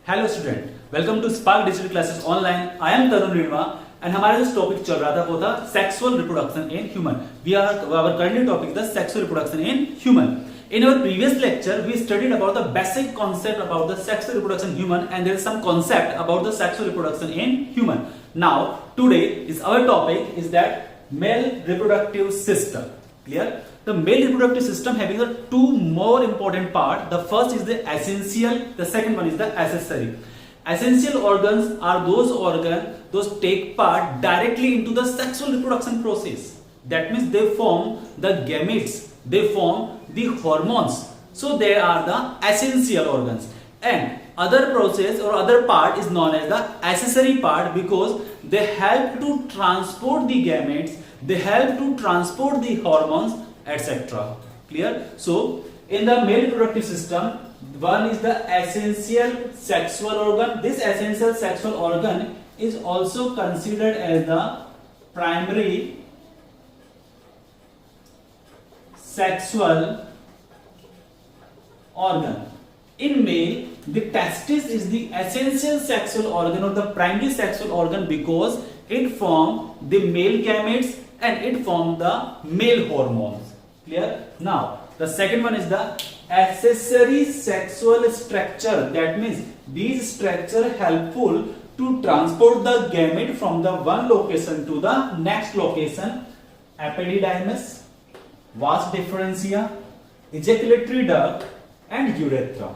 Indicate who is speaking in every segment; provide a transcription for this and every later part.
Speaker 1: Hello student, welcome to spark digital classes online. I am Tarun Rinwa and हमारा जो topic चल रहा था वो था sexual reproduction in human. We are our current topic the sexual reproduction in human. In our previous lecture, we studied about the basic concept about the sexual reproduction in human, and there is some concept about the sexual reproduction in human. Now, today is our topic is that male reproductive system. Clear? The male reproductive system having the two more important part. The first is the essential. The second one is the accessory. Essential organs are those organs those take part directly into the sexual reproduction process. That means they form the gametes. They form the hormones. So they are the essential organs. And other process or other part is known as the accessory part because they help to transport the gametes, they help to transport the hormones, etc. Clear? So in the male reproductive system, one is the essential sexual organ. This essential sexual organ is also considered as the primary sexual organ. In male, the testis is the essential sexual organ or the primary sexual organ because it forms the male gametes and it forms the male hormones. Clear? Now, the second one is the accessory sexual structure. That means these structure helpful to transport the gamete from the one location to the next location. Epididymis, vas deferentia, ejaculatory duct and urethra.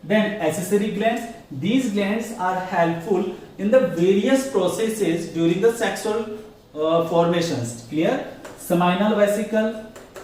Speaker 1: Then accessory glands. These glands are helpful in the various processes during the sexual formations. Clear? Seminal vesicle,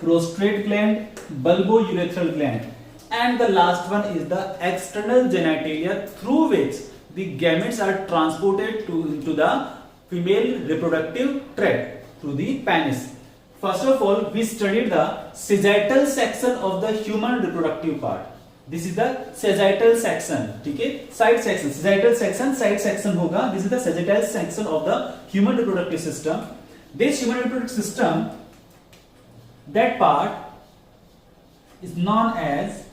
Speaker 1: prostate gland, bulbourethral gland. And the last one is the external genitalia through which the gametes are transported into the female reproductive tract through the penis. First of all, we studied the sagittal section of the human reproductive part. This is the sagittal section. ठीक है? Side section, sagittal section, side section होगा. This is the sagittal section of the human reproductive system. This human reproductive system, that part is known as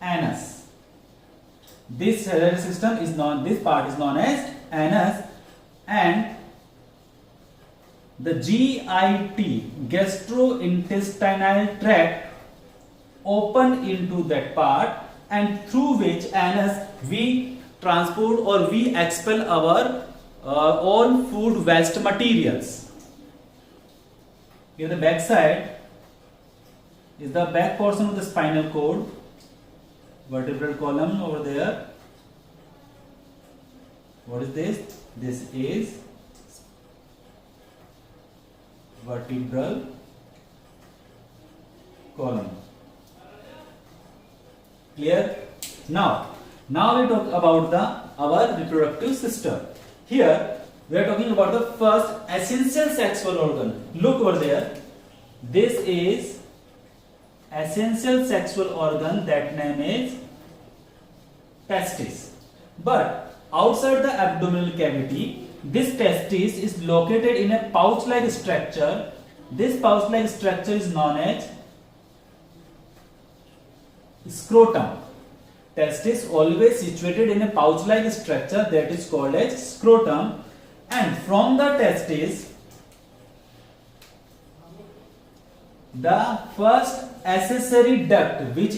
Speaker 1: anus. This sagittal system is known. This part is known as anus, and the GIT, gastrointestinal tract, open into that part, and through which anus we transport or we expel our own food waste materials. Here the back side is the back portion of the spinal cord, vertebral column over there. What is this? This is vertebral column. Clear? Now we talk about our reproductive system. Here we are talking about the first essential sexual organ. Look over there. This is essential sexual organ. That name is testis. But outside the abdominal cavity, this testis is located in a pouch-like structure. This pouch-like structure is known as scrotum. Testis always situated in a pouch-like structure that is called as scrotum, and from the testis, the first accessory duct which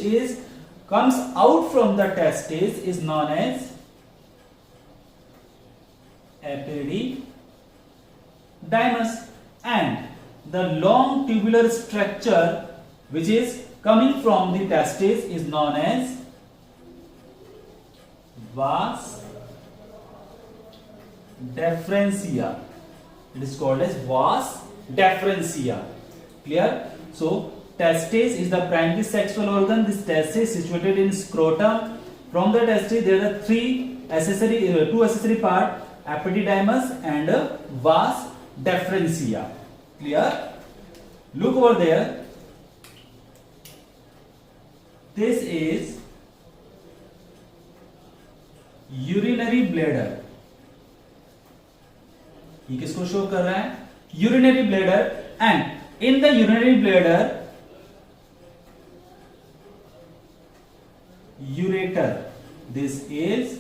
Speaker 1: comes out from the testis is known as epididymis, and the long tubular structure which is coming from the testis is known as vas deferentia. It is called as vas deferentia. Clear? So testis is the primary sexual organ. This testis is situated in scrotum. From the testis there are two accessory part, epididymis and vas deferentia. Clear? Look over there. This is urinary bladder. ये किसको show कर रहा है? Urinary bladder. And in the urinary bladder, ureter. This is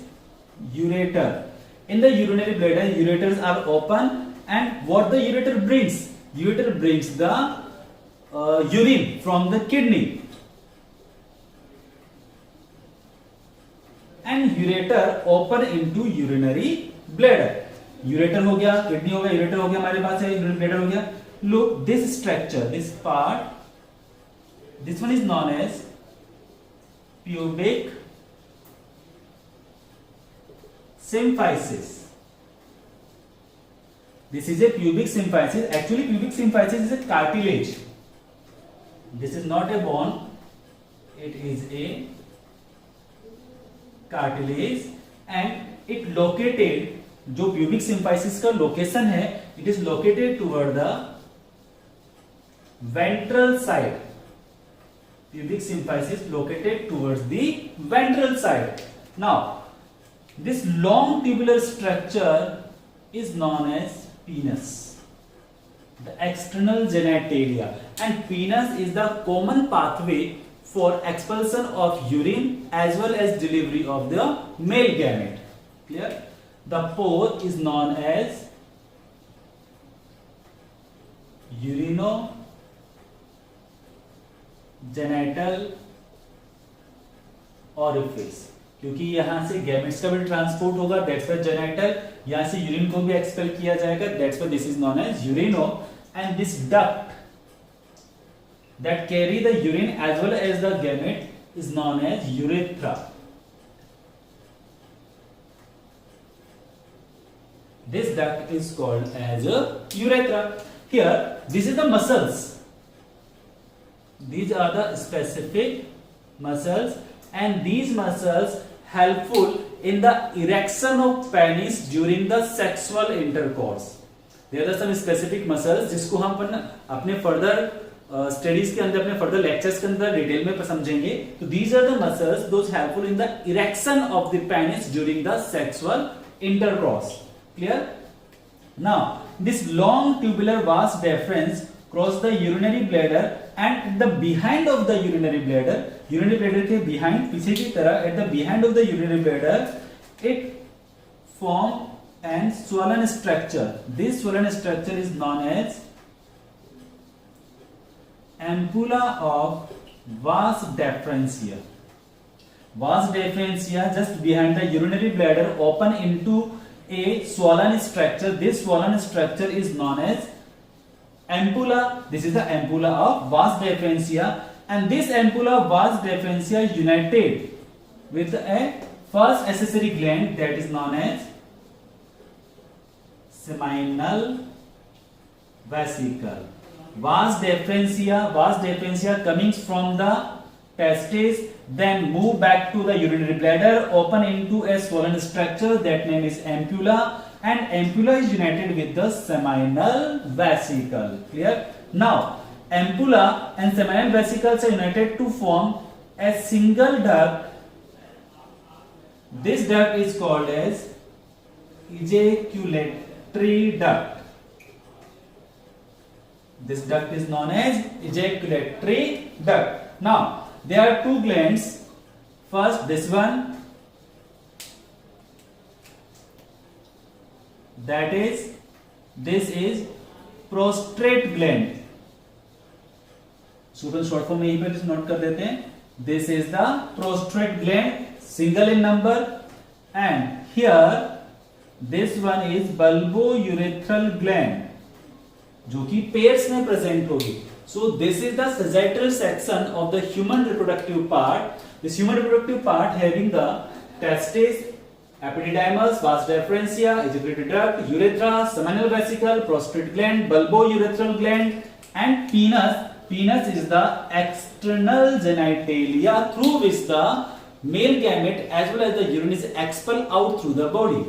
Speaker 1: ureter. In the urinary bladder, ureters are open, and what the ureter brings? Ureter brings the urine from the kidney. And ureter open into urinary bladder. Ureter हो गया, kidney हो गया, ureter हो गया, हमारे पास है urinary bladder हो गया. Look, this structure, this part, this one is known as pubic symphysis. This is a pubic symphysis. Actually, pubic symphysis is a cartilage. This is not a bone. It is a cartilage, and it located, जो pubic symphysis का location है, it is located toward the ventral side. Pubic symphysis located towards the ventral side. Now, this long tubular structure is known as penis, the external genitalia, and penis is the common pathway for expulsion of urine as well as delivery of the male gamete. Clear? The pore is known as urinogenital orifice, क्योंकि यहां से gametes का भी transport होगा, that's why genital, यहां से urine को भी एक्सपेल किया जाएगा, that's why this is known as urino, and this duct that carry the urine as well as the gamete is known as urethra. This duct is called as a urethra. Here, this is the muscles. These are the specific muscles, and these muscles helpful in the erection of penis during the sexual intercourse. There are some specific muscles जिसको हम अपने further studies के अंदर, अपने further lectures के अंदर detail में समझेंगे. तो these are the muscles those helpful in the erection of the penis during the sexual intercourse. Clear? Now this long tubular vas deferens cross the urinary bladder and the behind of the urinary bladder, urinary bladder के behind, पीछे की तरह, at the behind of the urinary bladder it form and swollen structure. This swollen structure is known as ampulla of vas deferentia. Vas deferentia just behind the urinary bladder open into a swollen structure. This swollen structure is known as ampulla. This is the ampulla of vas deferentia, and this ampulla of vas deferentia united with a first accessory gland that is known as seminal vesicle. Vas deferentia coming from the testes, then move back to the urinary bladder, open into a swollen structure, that name is ampulla, and ampulla is united with the seminal vesicle. Clear? Now, ampulla and seminal vesicles are united to form a single duct. This duct is called as ejaculatory duct. This duct is known as ejaculatory duct. Now, there are two glands. First, this one, that is, this is prostrate gland. Short form में यहीं पे note कर देते हैं. This is the prostrate gland, single in number, and here this one is bulbourethral gland, जो कि pairs में present होगी. So this is the sagittal section of the human reproductive part. This human reproductive part having the testes, epididymis, vas deferentia, ejaculatory duct, urethra, seminal vesicle, prostrate gland, bulbourethral gland, and penis. Penis is the external genitalia through which the male gamete as well as the urine is expelled out through the body.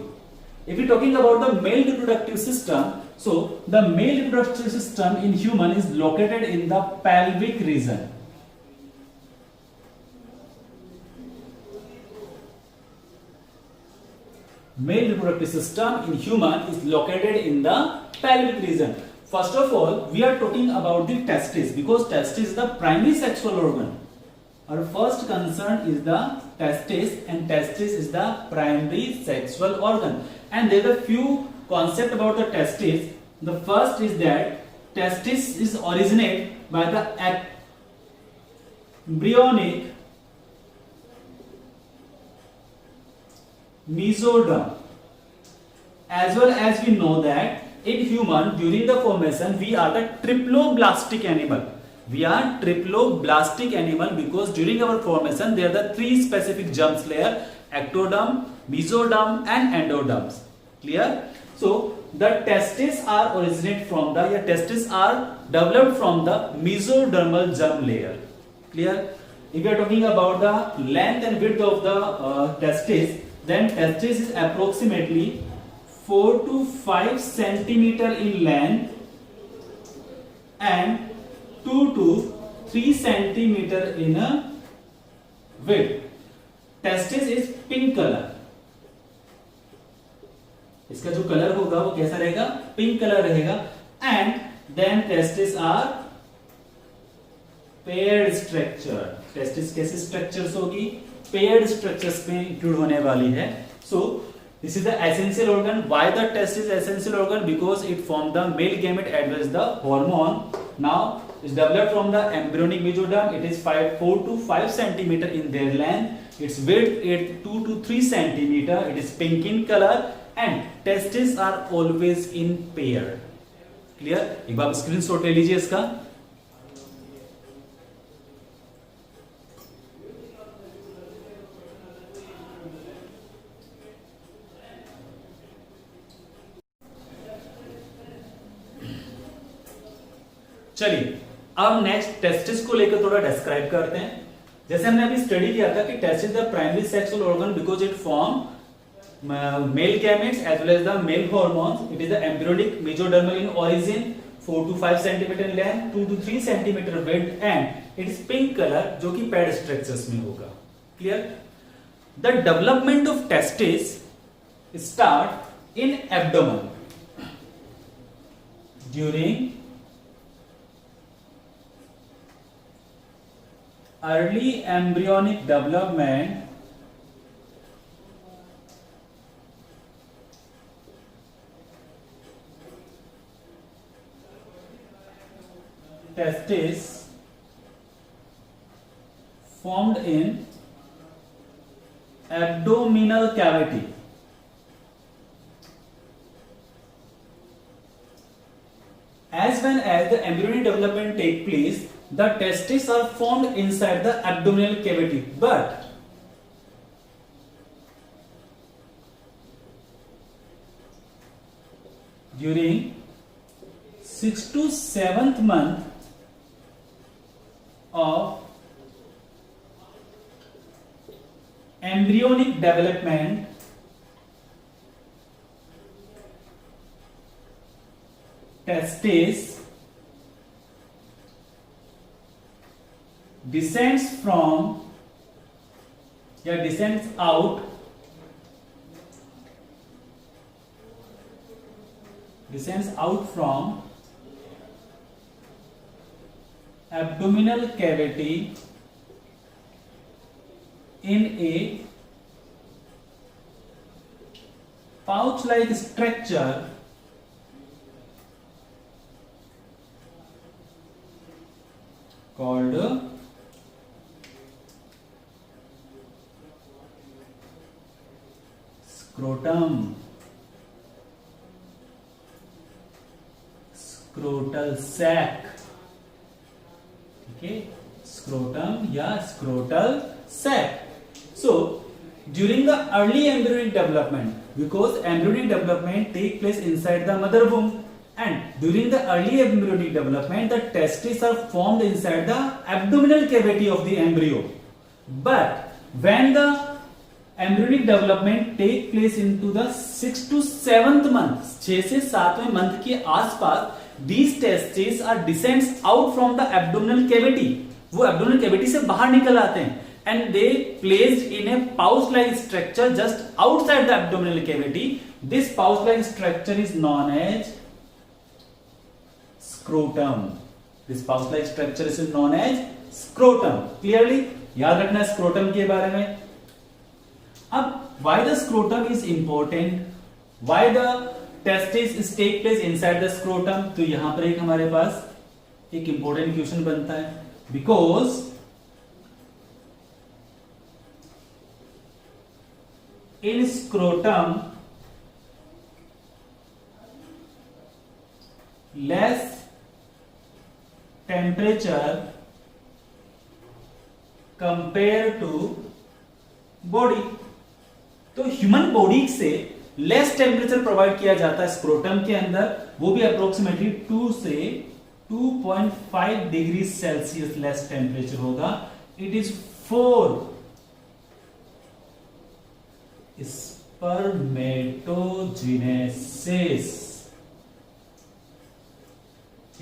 Speaker 1: If we are talking about the male reproductive system, so the male reproductive system in human is located in the pelvic region. Male reproductive system in human is located in the pelvic region. First of all, we are talking about the testes, because testis is the primary sexual organ. Our first concern is the testis, and testis is the primary sexual organ. And there are few concept about the testis. The first is that testis is originated by the embryonic mesoderm. As well as we know that in human during the formation we are the triploblastic animal. We are triploblastic animal because during our formation there are the three specific germs layer: ectoderm, mesoderm and endoderms. Clear? So the testes are originate from the testes are developed from the mesodermal germ layer. Clear? If we are talking about the length and width of the testes, then testis is approximately 4 to 5 centimeter in length and 2 to 3 centimeter in a width. Testis is pink color. इसका जो colour होगा वो कैसा रहेगा? Pink colour रहेगा. And then testis are paired structure. Testis कैसे structures होगी? Paired structures में इंक्लूड होने वाली है. सो this is the essential organ. Why the testis is essential organ? Because it forms the male gamete as well as the hormone. Now it's developed from the embryonic mesoderm. It is 4 to 5 centimeter in their length. Its width is 2 to 3 centimeter. It is pink in color and testes are always in pair. Clear? एक बार screenshot ले लीजिए इसका. चलिए अब next testis को लेकर थोड़ा describe करते हैं. जैसे हमने अभी स्टडी किया था कि testis the primary sexual organ because it form male gametes as well as the male hormones. It is the embryonic mesodermal in origin, 4 to 5 centimeter in length, 2 to 3 centimeter width and it is pink color जो कि paired structures में होगा. Clear? The development of testis start in abdomen during early embryonic development. Testis formed in abdominal cavity. As when as the embryonic development take place, the testes are formed inside the abdominal cavity, but during 6th to 7th month of embryonic development, testis descends out from abdominal cavity in a pouch-like structure called scrotum, scrotal sac. Okay, scrotum या scrotal sac. So during the early embryonic development, because embryonic development take place inside the mother womb, and during the early embryonic development the testes are formed inside the abdominal cavity of the embryo. But when the embryonic development take place into the 6th to 7th month, 6 से 7वें month के आसपास, these testes are descends out from the abdominal cavity. वो abdominal cavity से बाहर निकल आते हैं and they placed in a pouch-like structure just outside the abdominal cavity. This pouch-like structure is known as scrotum. This pouch-like structure is known as scrotum. Clearly याद रखना है scrotum के बारे में. अब why the scrotum is important, why the testis is take place inside the scrotum, तो यहां पर एक हमारे पास एक इंपॉर्टेंट क्वेश्चन बनता है, because in scrotum less temperature compare to body, तो ह्यूमन बॉडी से लेस टेम्परेचर प्रोवाइड किया जाता है स्क्रोटम के अंदर, वो भी अप्रोक्सीमेटली 2 से 2.5 डिग्री सेल्सियस लेस टेम्परेचर होगा. It is for spermatogenesis.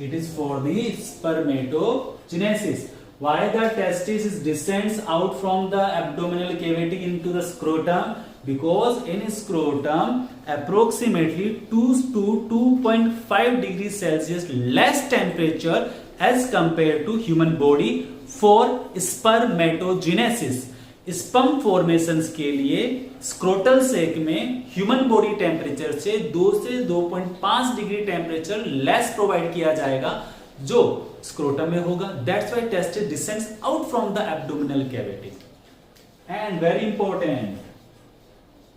Speaker 1: It is for the spermatogenesis. Why the testis descends out from the abdominal cavity into the scrotum? Because in scrotum approximately 2 to 2.5 degrees Celsius less temperature as compared to human body for spermatogenesis. Sperm formations के लिए scrotal सेक में human body temperature से 2 से 2.5 degree temperature less provide किया जाएगा जो scrotum में होगा. That's why testis descends out from the abdominal cavity. And very important,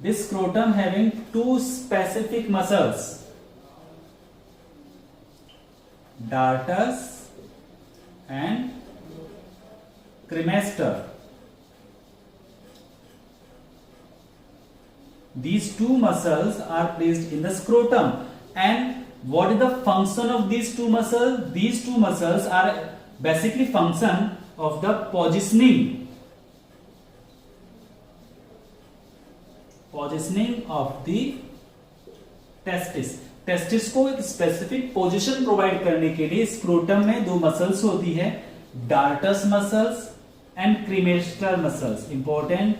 Speaker 1: this scrotum having 2 specific muscles, dartos and cremaster. These 2 muscles are placed in the scrotum. And what is the function of these 2 muscles? These 2 muscles are basically function of the positioning of the testis. Testis को एक specific position provide करने के लिए scrotum में 2 muscles होती है, dartos muscles and cremaster muscles. Important,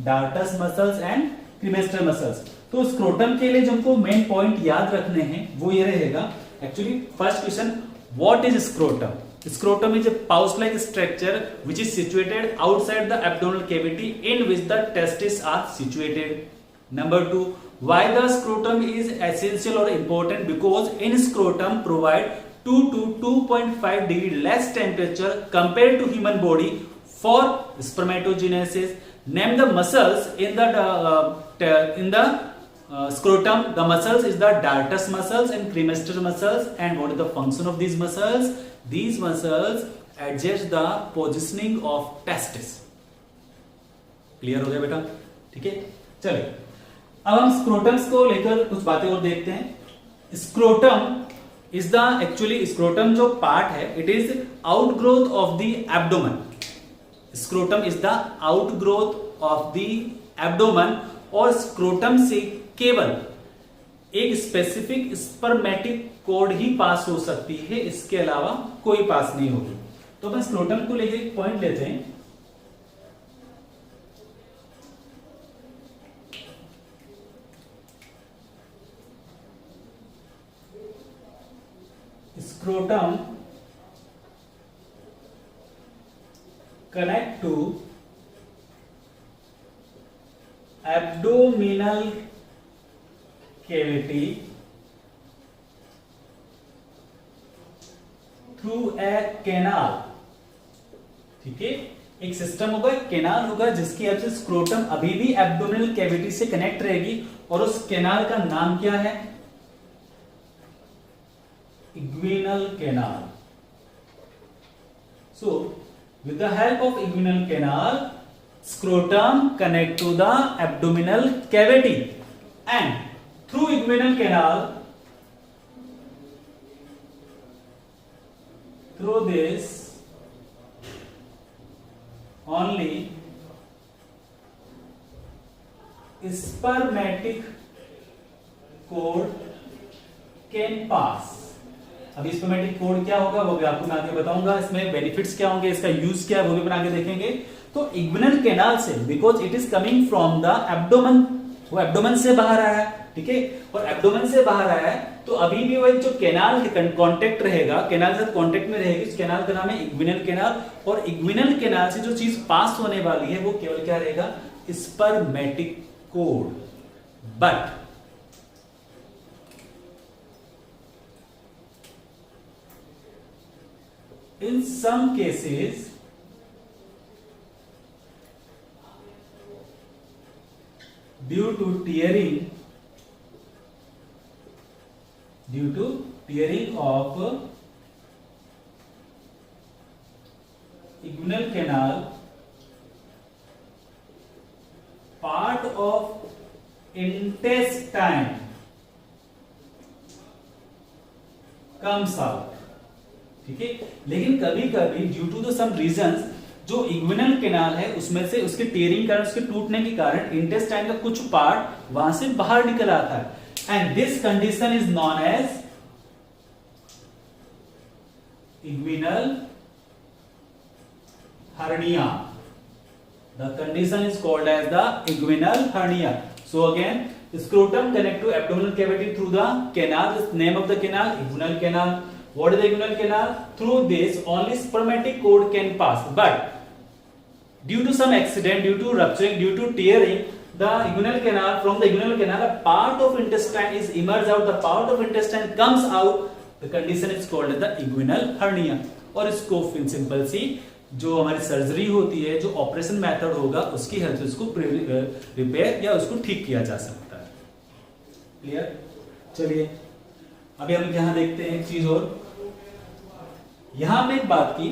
Speaker 1: dartos muscles and cremaster muscles. तो scrotum के लिए जो हमको मेन पॉइंट याद रखने हैं वो ये रहेगा. Actually first question, what is scrotum? Scrotum is a pouch like structure which is situated outside the abdominal cavity in which the testis are situated. Number 2, why the scrotum is essential और important? Because in scrotum provide 2 to 2.5 degree less temperature compare to human body for spermatogenesis. Name the muscles in the scrotum. The muscles is the dartus muscles and cremaster muscles. And what is the function of these muscles? These muscles adjust the positioning of testis. Clear हो गया बेटा? ठीक है, चलिए अब हम स्क्रोटम्स को लेकर कुछ बातें और देखते हैं. Scrotum is the actually scrotum जो पार्ट है, it is outgrowth of the abdomen. Scrotum is the outgrowth of the abdomen. और स्क्रोटम से केवल एक स्पेसिफिक स्पर्मेटिक कोड ही पास हो सकती है, इसके अलावा कोई पास नहीं होगी. तो अपन स्क्रोटम को लेकर एक पॉइंट लेते हैं. Scrotum connect to abdominal cavity through a canal. ठीक है, एक सिस्टम होगा, एक कैनाल होगा जिसकी हेल्प से स्क्रोटम अभी भी एब्डोमिनल कैविटी से कनेक्ट रहेगी. और उस कैनाल का नाम क्या है? Inguinal canal. So with the help of inguinal canal, scrotum connect to the abdominal cavity, and through inguinal canal, through this only spermatic cord can pass. अभी स्पर्मेटिक कोड क्या होगा वो भी आपको मैं आगे बताऊंगा. इसमें बेनिफिट्स क्या होंगे, इसका यूज क्या है वो भी बना के देखेंगे. तो इग्विनल कैनाल से, because it is coming from the abdomen, वो एब्डोमेन से बाहर आया है. ठीक है, और एब्डोमेन से बाहर आया है तो अभी भी वही जो कैनाल के कांटेक्ट रहेगा, कैनाल के साथ कांटेक्ट में रहेगी, उस कैनाल का नाम है इग्विनल कैनाल. और इग्विनल कैनाल से जो चीज पास होने वाली है वो केवल क्या रहेगा? spermatic cord, but in some cases due to tearing of inguinal canal, part of intestine comes out. ठीक है, लेकिन कभी कभी due to the some reasons जो इग्विनल कैनाल है उसमें से उसके टेयरिंग कारण, उसके टूटने के कारण इंटेस्टाइन का कुछ पार्ट वहां से बाहर निकल आता है, and this condition is known as inguinal hernia. The condition is called as the inguinal hernia. So again, scrotum connect to abdominal cavity through the canal. The name of the canal, inguinal canal. What is the inguinal canal? Through this only spermatic cord can pass, but due to some accident, due to rupturing, due to tearing, the inguinal canal, from the inguinal canal a part of intestine is emerged out, the part of intestine comes out. The condition is called as the inguinal hernia. और इसको simple सी जो हमारी surgery होती है, जो operation method होगा उसकी help से उसको रिपेयर या उसको ठीक किया जा सकता है. क्लियर? चलिए अभी हम यहां देखते हैं एक चीज और. यहां हमने एक बात की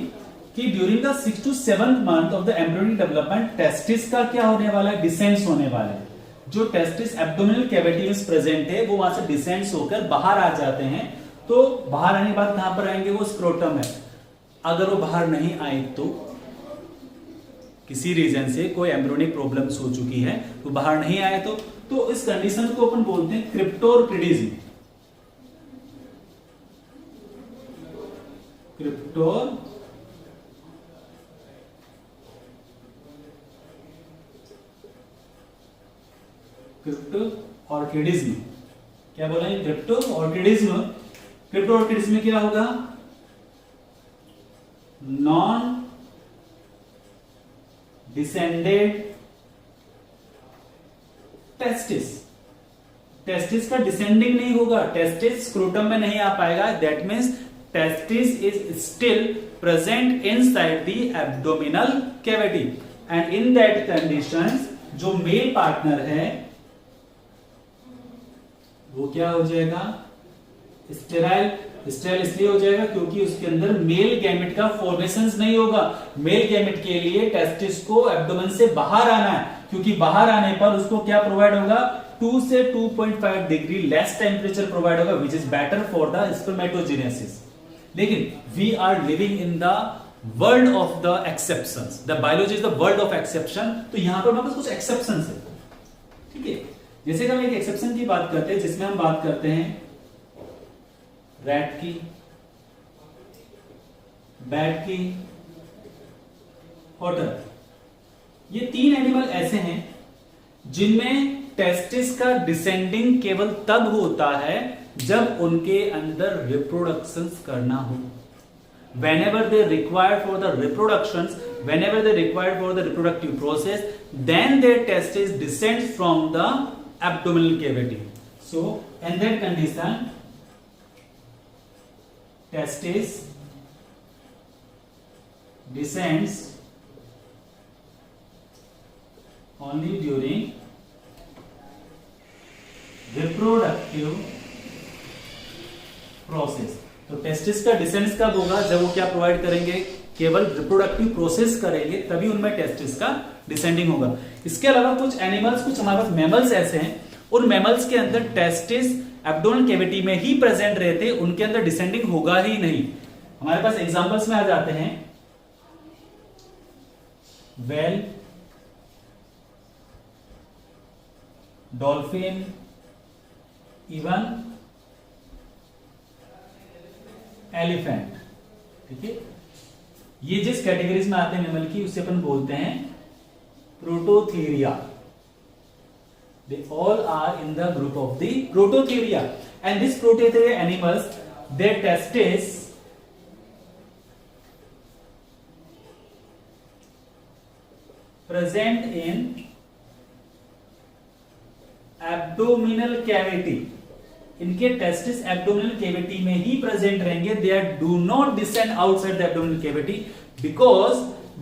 Speaker 1: कि during the 6 to 7th month of the embryonic development testis का क्या होने वाला है? डिसेंस होने वाला है. जो टेस्टिस एब्डोमिनल कैविटी में प्रेजेंट है वो वहां से डिसेंस होकर बाहर आ जाते हैं. तो बाहर आने के बाद कहां पर आएंगे? वो स्क्रोटम है. अगर वो बाहर नहीं आए तो किसी रीजन से कोई एम्ब्रियोनिक प्रॉब्लम्स हो चुकी है तो बाहर नहीं आए तो इस कंडीशन को अपन बोलते हैं क्रिप्टोर्किडिज्म. क्रिप्टोर्किडिज्म क्या बोला है? क्रिप्टोर्किडिज्म. क्रिप्टोर्किडिज्म में क्या होगा? Non descended testis. टेस्टिस का डिसेंडिंग नहीं होगा, टेस्टिस स्क्रोटम में नहीं आ पाएगा. That means testis is still present inside the abdominal cavity, and in that conditions जो मेल पार्टनर है वो क्या हो जाएगा? स्टेराइल. स्टेराइल इसलिए हो जाएगा क्योंकि उसके अंदर मेल गैमेट का फॉर्मेशन नहीं होगा. मेल गैमेट के लिए टेस्टिस को एब्डोमेन से बाहर आना है, क्योंकि बाहर आने पर उसको क्या प्रोवाइड होगा? 2 से 2.5 डिग्री लेस टेम्परेचर प्रोवाइड होगा, which is better for the spermatogenesis. लेकिन we are living in the world of the exceptions. The biology is the world of exception. तो यहां पर हमारे पास कुछ एक्सेप्शंस है. ठीक है, जैसे कि हम एक एक्सेप्शन की बात करते हैं जिसमें हम बात करते हैं रैट की, बैट की, ऑटर. ये 3 एनिमल ऐसे हैं जिनमें टेस्टिस का डिसेंडिंग केवल तब होता है जब उनके अंदर रिप्रोडक्शन करना हो. whenever they require for the reproductions, whenever they require for the reproductive process, then their testes descends from the abdominal cavity. So in that condition, testes descends only during reproductive process. तो testis का डिसेंस कब होगा? जब वो क्या provide करेंगे? केवल reproductive process करेंगे, तभी उनमें टेस्टिस का डिसेंडिंग होगा. इसके अलावा कुछ एनिमल्स, कुछ हमारे पास मैमल्स ऐसे हैं, उन मैमल्स के अंदर टेस्टिस एब्डोमिनल कैविटी में ही प्रेजेंट रहते, उनके अंदर डिसेंडिंग होगा ही नहीं. हमारे पास एग्जांपल्स में आ जाते हैं व्हेल, डॉल्फिन, इवन एलिफेंट. ठीक है, ये जिस कैटेगरीज में आते हैं मैमल की, उसे अपन बोलते हैं Prototheria. They all are in the group of the Prototheria, and these Prototheria animals, their testes present in abdominal cavity, इनके टेस्टिस एब्डोमिनल कैविटी में ही प्रेजेंट रहेंगे. They are do not descend outside the abdominal cavity because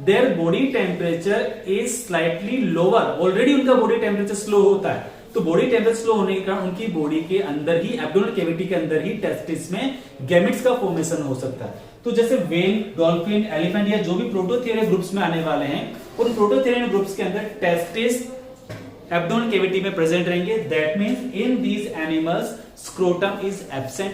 Speaker 1: their body temperature is slightly lower. Already उनका body temperature slow होता है, तो body temperature slow होने के कारण उनकी बॉडी के अंदर ही, एब्डोमिनल कैविटी के अंदर ही टेस्टिस में गैमेट्स का फॉर्मेशन हो सकता है. तो जैसे व्हेल, डॉल्फिन, एलिफेंट या जो भी प्रोटोथेरिया ग्रुप्स में आने वाले हैं, उन प्रोटोथेरिया ग्रुप्स के अंदर टेस्टिस एब्डोमिनल कैविटी में प्रेजेंट रहेंगे. That means in these animals scrotum is absent.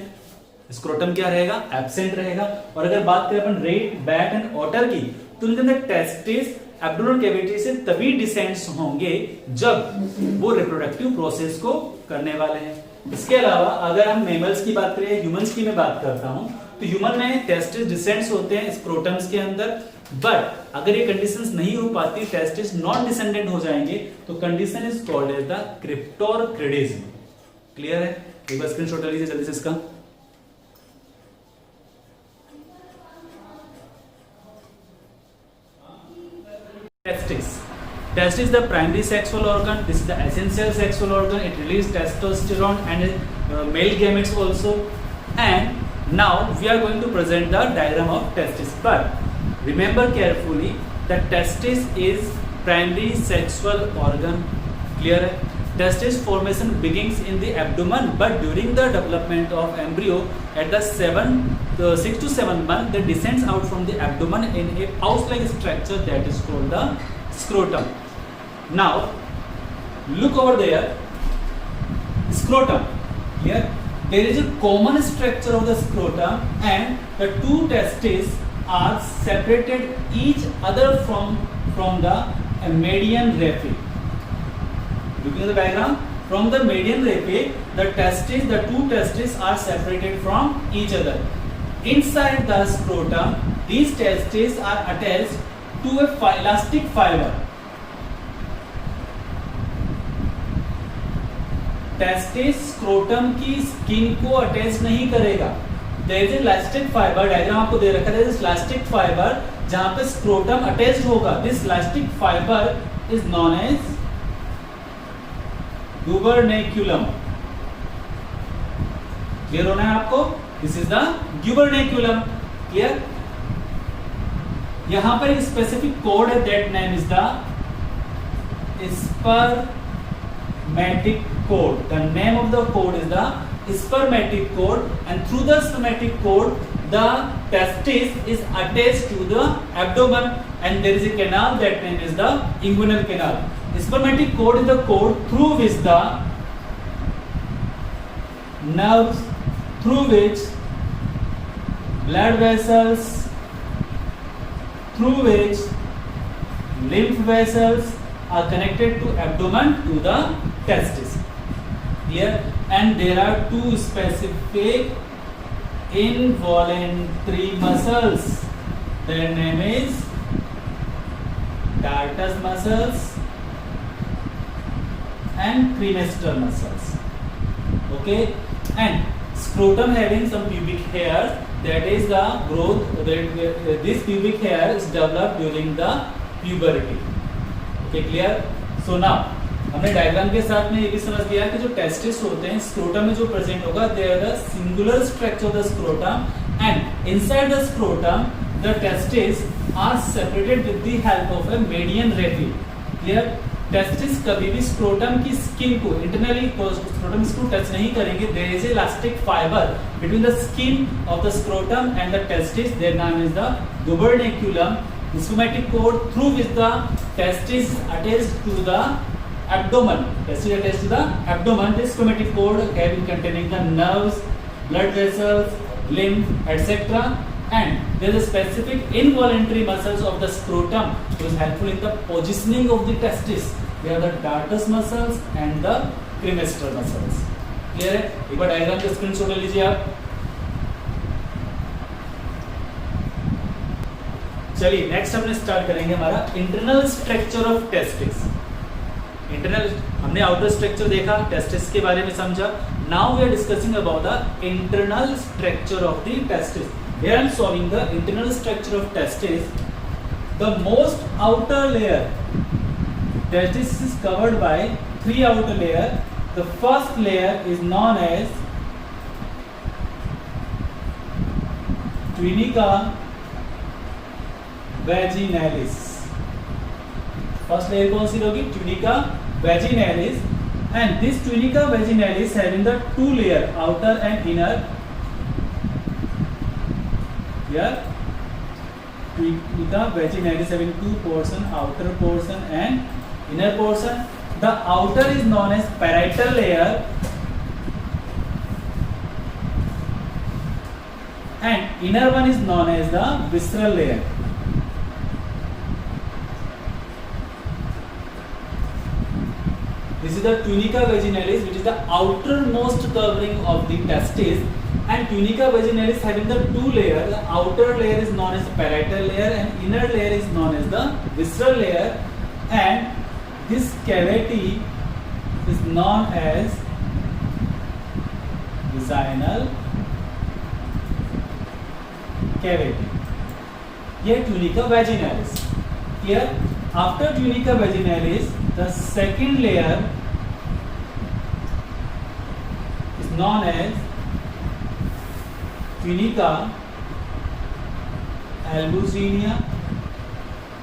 Speaker 1: Scrotum क्या रहेगा? एब्सेंट रहेगा. और अगर बात करें अपन रेट, बैट एंड ऑटर की, तो उनके अंदर टेस्टिस एब्डोमिनल कैविटी से तभी डिसेंड्स होंगे जब वो रिप्रोडक्टिव प्रोसेस को करने वाले हैं. इसके अलावा अगर हम मेमल्स की बात करें, ह्यूमंस की मैं बात करता हूं, तो ह्यूमन में टेस्टिस डिसेंड्स होते हैं स्क्रोटम्स के अंदर. बट अगर ये कंडीशंस नहीं हो पाती, टेस्टिस नॉन डिसेंडेंट हो जाएंगे, तो condition is called as the cryptorchidism. Clear है? एक बार स्क्रीनशॉट ले लीजिए जल्दी से इसका. Testis is the primary sexual organ. This is the essential sexual organ. It releases testosterone and male gametes also. And now we are going to present the diagram of testis. But remember carefully that testis is primary sexual organ. Clear है? Testis formation begins in the abdomen, but during the development of embryo at the 6 to 7 month, they descends out from the abdomen in a pouch-like structure that is called the scrotum. Now look over there, scrotum. Here there is a common structure of the scrotum, and the two testes are separated each other from the median raphe. Looking at the diagram, from the median raphe, the two testes are separated from each other. Inside the scrotum, these testes are attached to a elastic fiber. Testis scrotum की skin को attach नहीं करेगा. There is elastic fiber, diagram आपको दे रखा है. Elastic fiber जहां पे स्क्रोटम अटैच्ड होगा, this elastic fiber is known as gubernaculum. Clear होना है आपको? This is the gubernaculum. Clear? यहां पर एक स्पेसिफिक कोड है, that name is the spermatic code. The name of the code is the spermatic code, and through the spermatic code the testis is attached to the abdomen, and there is a canal, that name is the inguinal canal. Spermatic code is the code through which the nerves, through which blood vessels, through which lymph vessels are connected to abdomen to the testis. Here, and there are two specific involuntary muscles. Their name is dartus muscles and cremaster muscles. Okay, and scrotum having some pubic hair, that is the growth. This pubic hair is developed during the puberty. Okay, clear? So now हमने diagram के साथ में ये भी समझ लिया कि जो टेस्टिस होते हैं स्क्रोटम में जो प्रेजेंट होगा, they are the singular structure of the scrotum, and inside the scrotum the testis are separated with the help of a median raphe. Clear? Testis कभी भी स्क्रोटम की स्किन को इंटरनली स्क्रोटम को touch नहीं करेंगे. There is elastic fiber between the skin of the scrotum and the testis. Their नाम is the gubernaculum. The spermatic cord through which the testis attached to the abdomen. Testis attached to the abdomen. This spermatic cord having containing the nerves, blood vessels, lymph, etc. And there is a specific involuntary muscles of the scrotum which is helpful in the positioning of the testis. They are the dartus muscles and the cremaster muscles. Clear है? एक बार diagram का screenshot ले लीजिए आप. चलिए next हमने start करेंगे हमारा internal structure of testis. Internal हमने आउटर स्ट्रक्चर देखा, टेस्टिस के बारे में समझा. Now we are discussing about the internal structure of the testis. Here I am solving the internal structure of testis. The most outer layer testis is covered by 3 outer layer, The first layer is known as tunica vaginalis. First layer कौन सी होगी? Tunica vaginalis, and this tunica vaginalis having the two layer, outer and inner. Here, tunica vaginalis having two portion, outer portion and inner portion. The outer is known as parietal layer, and inner one is known as the visceral layer. This is the tunica vaginalis, which is the outermost covering of the testis, and tunica vaginalis having the two layers. The outer layer is known as the parietal layer and inner layer is known as the visceral layer, and this cavity is known as vaginal cavity. Here tunica vaginalis. Here after tunica vaginalis, the second layer is known as tunica albuginea,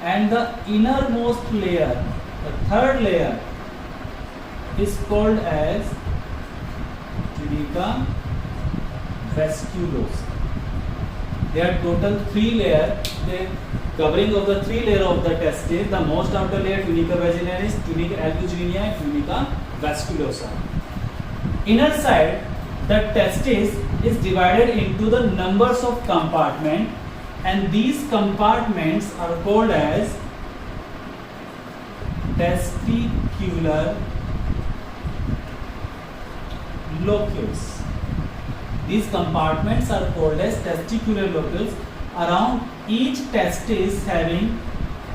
Speaker 1: and the innermost layer, the third layer, is called as tunica vasculosa. There are total three layers. The covering of the three layer of the testis, the most outer layer tunica vaginalis, tunica albuginea, and tunica vasculosa. Inner side, the testis is divided into the numbers of compartments, and these compartments are called as testicular locules. These compartments are called as testicular locules. Around each testis having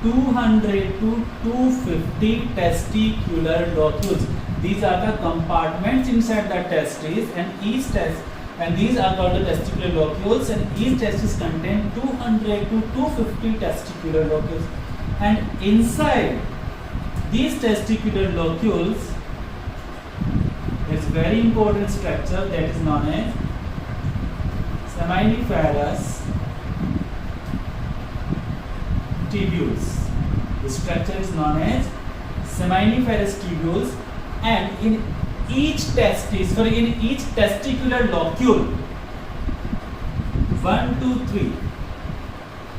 Speaker 1: 200 to 250 testicular locules. These are the compartments inside the testis, and these are called the testicular locules, and each testis contain 200 to 250 testicular locules. And inside these testicular locules, there is very important structure that is known as seminiferous tubules. The structure is known as seminiferous tubules, and in each testicular locule, 1, 2, 3.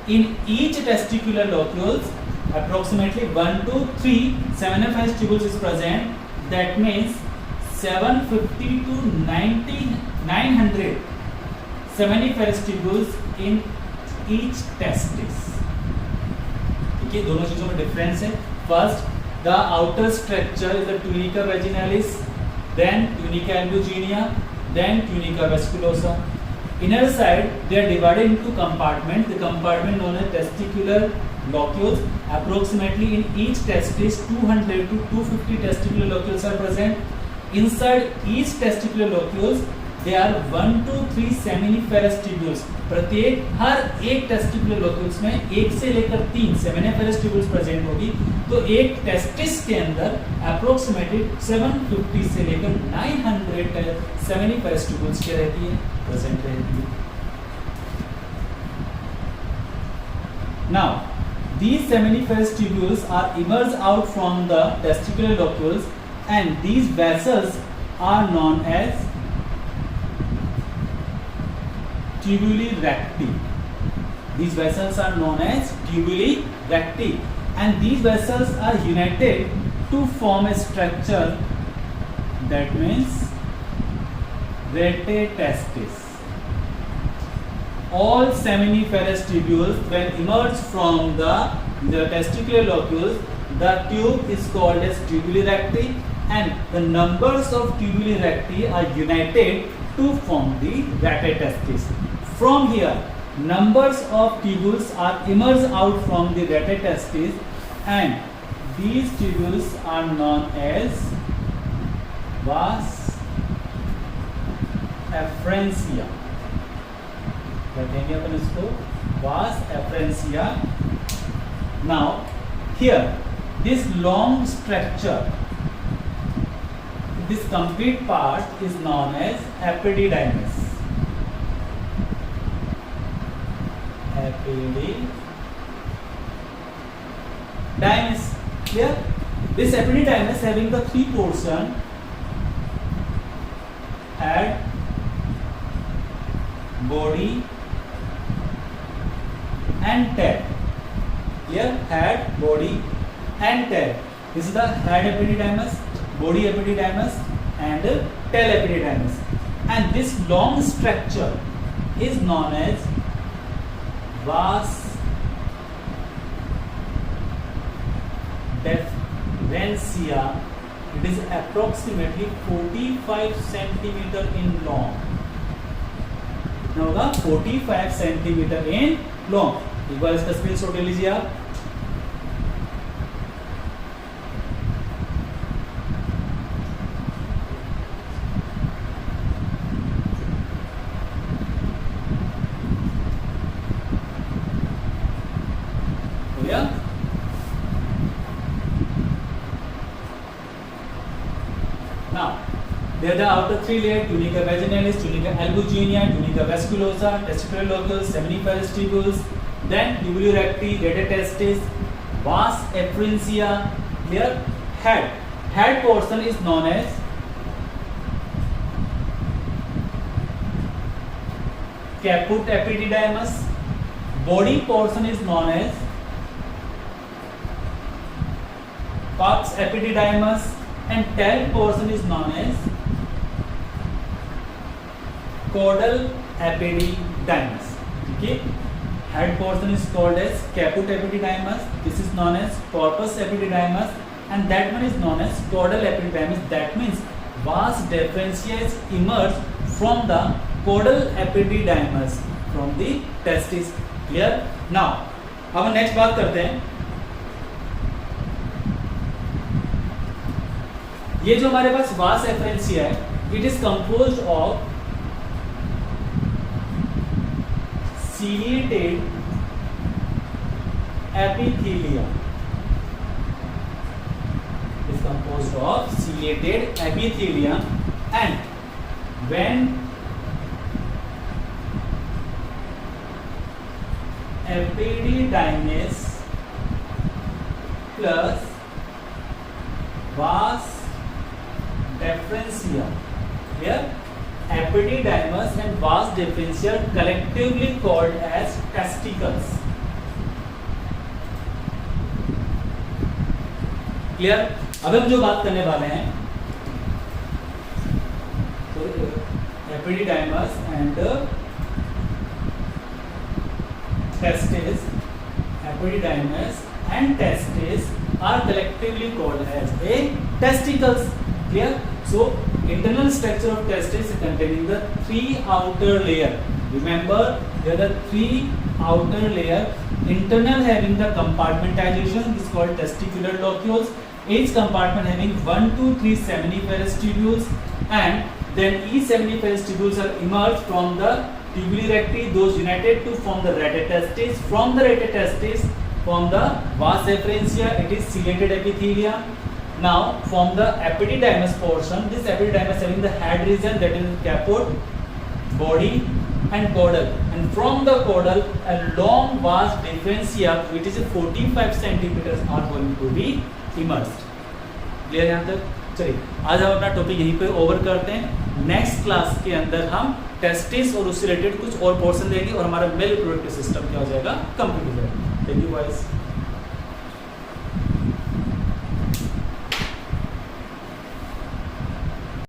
Speaker 1: In each testicular locules, approximately 1, 2, 3 seminiferous tubules is present. That means 750 to 900 seminiferous tubules in each testis. ठीक है, दोनों चीजों में difference है. First, the outer structure is the tunica vaginalis, then tunica albuginea, then tunica vasculosa. Inner side, they are divided into compartments. The compartment known as testicular locules. Approximately in each testis, 200 to 250 testicular locules are present. Inside each testicular locules, there are 1 to 3 seminiferous tubules. प्रत्येक हर एक testicular locules में 1 से लेकर 3 seminiferous tubules present होगी. तो एक testis के अंदर अप्रोक्सीमेटली 750 से लेकर 900 सेमिनिफेरस ट्यूब्यूल्स क्या रहती है, प्रेजेंट रहती है. Now these seminiferous tubules are emerged out from the testicular locules, and these vessels are known as tubuli recti. These vessels are known as tubuli recti, and these vessels are united to form a structure that means rete testis. All seminiferous tubules, when emerged from the testicular locules, the tube is called as tubuli recti, and the numbers of tubuli recti are united to form the rete testis. From here, numbers of tubules are emerged out from the rete testis, and these tubules are known as vas efferentia. क्या कहेंगे अपन इसको? vas efferentia. Now here, this long structure this complete part is known as epididymis. Epididymis. Clear? This epididymis having the three portion: head, body and tail. Clear? Head, body and tail. This is the head epididymis, body epididymis and tail epididymis. And this long structure is known as vas deferentia. It is approximately 45 centimeter in long. कितना होगा? 45 centimetre in long. एक बार इसका screenshot ले लीजिए आप. Now, there are the outer three layers: tunica vaginalis, tunica albuginea, tunica vasculosa, testicular locus, seminiferestibules, then tubuli recti, rete testis, vas efferentia. Here, head portion is known as caput epididymis. Body portion is known as pars epididymis. And tail portion is known as caudal epididymis. Okay, head portion is called as caput epididymis. This is known as corpus epididymis, and that one is known as caudal epididymis. That means vas deferentia is emerged from the caudal epididymis from the testis. Clear? Now, अब next बात करते हैं. ये जो हमारे पास वास एफरेंसिया है, it is composed of ciliated epithelia. Is composed of ciliated epithelia, and when epididymis plus vas deferentia. Here, epididymis and vas deferentia are collectively called as testicles. Clear? अब हम जो बात करने वाले हैं, तो epididymis and testes, epididymis and testes are collectively called as a testicles. Clear? So, internal structure of testis containing the three outer layer. Remember, there are the three outer layer. Internal having the compartmentalization is called testicular locules. Each compartment having 1 to 3 seminiferestibules, and then each seminiferestibules are emerged from the tubuli recti. Those united to form the rete testis. From the rete testis, from the vas efferentia, it is ciliated epithelia. Now, from the epididymis portion, this epididymis having the head region, that is caput, body and caudal, and from the caudal a long vas deferentia which is 45 centimeters are going to be immersed. Clear यहाँ तक? चलिए, आज हम अपना topic यहीं पे over करते हैं. नेक्स्ट क्लास के अंदर हम टेस्टिस और उससे रिलेटेड कुछ और पोर्शन देंगे और हमारा मेल रिप्रोडक्टिव सिस्टम क्या हो जाएगा, कंप्लीट हो जाएगा. Thank you guys.